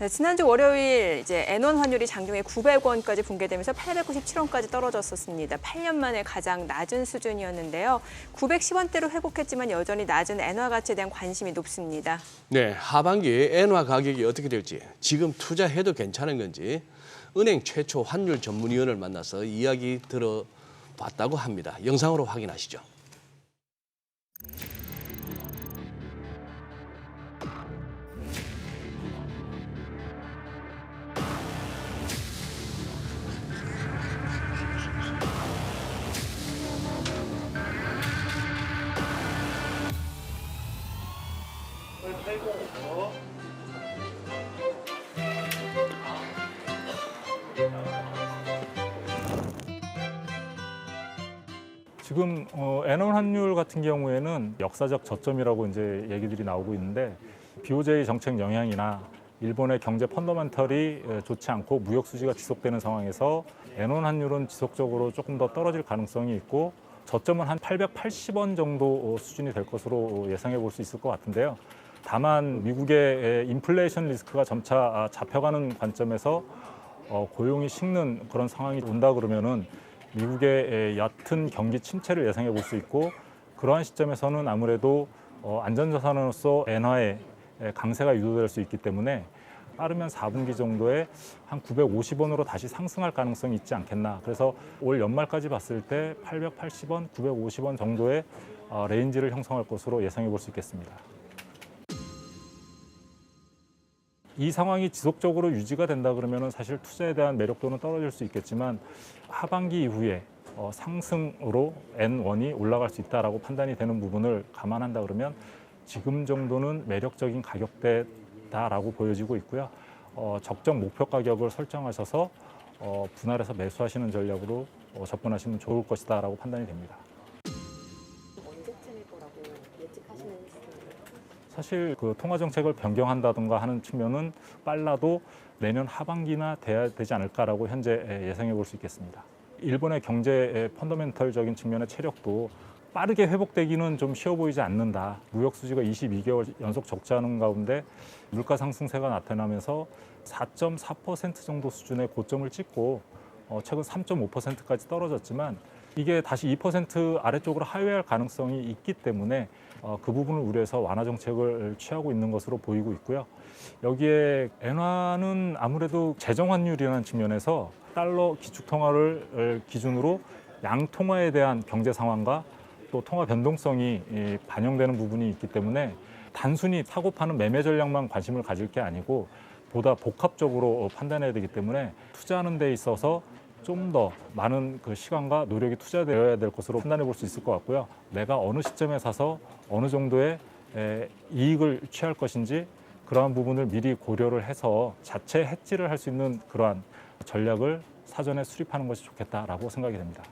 네, 지난주 월요일 이제 N1 환율이 장중에 900원까지 붕괴되면서 897원까지 떨어졌었습니다. 8년 만에 가장 낮은 수준이었는데요. 910원대로 회복했지만 여전히 낮은 엔화 가치에 대한 관심이 높습니다. 네, 하반기 엔화 가격이 어떻게 될지, 지금 투자해도 괜찮은 건지 은행 최초 환율 전문위원을 만나서 이야기 들어봤다고 합니다. 영상으로 확인하시죠. 지금 N1 환율 같은 경우에는 역사적 저점이라고 이제 얘기들이 나오고 있는데 BOJ 정책 영향이나 일본의 경제 펀더멘털이 좋지 않고 무역 수지가 지속되는 상황에서 N1 환율은 지속적으로 조금 더 떨어질 가능성이 있고 저점은 한 880원 정도 수준이 될 것으로 예상해 볼 수 있을 것 같은데요. 다만 미국의 인플레이션 리스크가 점차 잡혀가는 관점에서 고용이 식는 그런 상황이 온다 그러면은 미국의 얕은 경기 침체를 예상해 볼 수 있고 그러한 시점에서는 아무래도 안전자산으로서 엔화의 강세가 유도될 수 있기 때문에 빠르면 4분기 정도에 한 950원으로 다시 상승할 가능성이 있지 않겠나. 그래서 올 연말까지 봤을 때 880원, 950원 정도의 레인지를 형성할 것으로 예상해 볼 수 있겠습니다. 이 상황이 지속적으로 유지가 된다 그러면 사실 투자에 대한 매력도는 떨어질 수 있겠지만 하반기 이후에 상승으로 N1이 올라갈 수 있다라고 판단이 되는 부분을 감안한다 그러면 지금 정도는 매력적인 가격대다라고 보여지고 있고요. 적정 목표 가격을 설정하셔서 분할해서 매수하시는 전략으로 접근하시면 좋을 것이다라고 판단이 됩니다. 언제쯤일 거라고 예측하시는 시점이에요? 사실 그 통화 정책을 변경한다든가 하는 측면은 빨라도 내년 하반기나 돼야 되지 않을까라고 현재 예상해 볼 수 있겠습니다. 일본의 경제 펀더멘털적인 측면의 체력도 빠르게 회복되기는 좀 쉬워 보이지 않는다. 무역 수지가 22개월 연속 적자하는 가운데 물가 상승세가 나타나면서 4.4% 정도 수준의 고점을 찍고 최근 3.5%까지 떨어졌지만 이게 다시 2% 아래쪽으로 하회할 가능성이 있기 때문에 그 부분을 우려해서 완화 정책을 취하고 있는 것으로 보이고 있고요. 여기에 엔화는 아무래도 재정 환율이라는 측면에서 달러 기축통화를 기준으로 양통화에 대한 경제 상황과 또 통화 변동성이 반영되는 부분이 있기 때문에 단순히 사고 파는 매매 전략만 관심을 가질 게 아니고 보다 복합적으로 판단해야 되기 때문에 투자하는 데 있어서 좀 더 많은 그 시간과 노력이 투자되어야 될 것으로 판단해 볼 수 있을 것 같고요. 내가 어느 시점에 사서 어느 정도의 이익을 취할 것인지 그러한 부분을 미리 고려를 해서 자체 해지를 할 수 있는 그러한 전략을 사전에 수립하는 것이 좋겠다라고 생각이 됩니다.